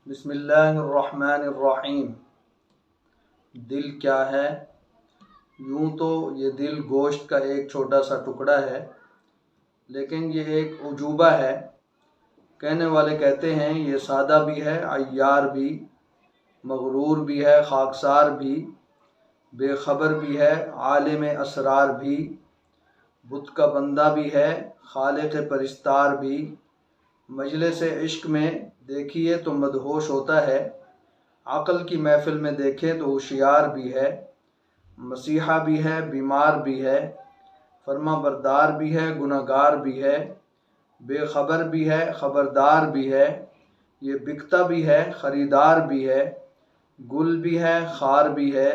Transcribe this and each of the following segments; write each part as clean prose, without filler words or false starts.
بسم اللہ الرحمن الرحیم۔ دل کیا ہے؟ یوں تو یہ دل گوشت کا ایک چھوٹا سا ٹکڑا ہے، لیکن یہ ایک عجوبہ ہے۔ کہنے والے کہتے ہیں یہ سادہ بھی ہے، عیار بھی، مغرور بھی ہے، خاکسار بھی، بے خبر بھی ہے، عالم اسرار بھی، بت کا بندہ بھی ہے، خالق پرستار بھی۔ مجلس عشق میں دیکھیے تو مدہوش ہوتا ہے، عقل کی محفل میں دیکھے تو ہوشیار بھی ہے، مسیحا بھی ہے، بیمار بھی ہے، فرما بردار بھی ہے، گنہگار بھی ہے، بے خبر بھی ہے، خبردار بھی ہے، یہ بکتا بھی ہے، خریدار بھی ہے، گل بھی ہے، خار بھی ہے،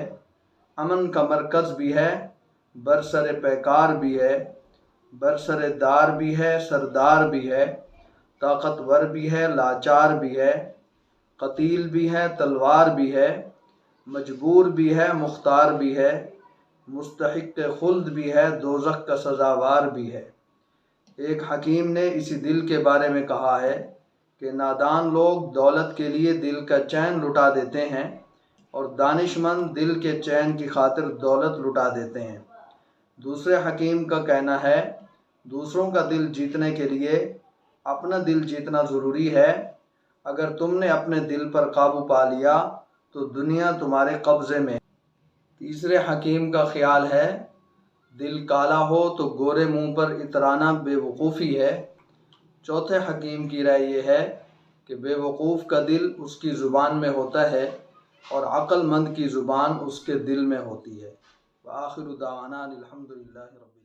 امن کا مرکز بھی ہے، برسر پیکار بھی ہے، برسر دار بھی ہے، سردار بھی ہے، طاقتور بھی ہے، لاچار بھی ہے، قتیل بھی ہے، تلوار بھی ہے، مجبور بھی ہے، مختار بھی ہے، مستحق خلد بھی ہے، دوزخ کا سزاوار بھی ہے۔ ایک حکیم نے اسی دل کے بارے میں کہا ہے کہ نادان لوگ دولت کے لیے دل کا چین لٹا دیتے ہیں اور دانش مند دل کے چین کی خاطر دولت لٹا دیتے ہیں۔ دوسرے حکیم کا کہنا ہے دوسروں کا دل جیتنے کے لیے اپنا دل جیتنا ضروری ہے۔ اگر تم نے اپنے دل پر قابو پا لیا تو دنیا تمہارے قبضے میں۔ تیسرے حکیم کا خیال ہے دل کالا ہو تو گورے منہ پر اترانا بے وقوفی ہے۔ چوتھے حکیم کی رائے یہ ہے کہ بے وقوف کا دل اس کی زبان میں ہوتا ہے اور عقل مند کی زبان اس کے دل میں ہوتی ہے۔ وآخر دعوانا الحمدللہ رب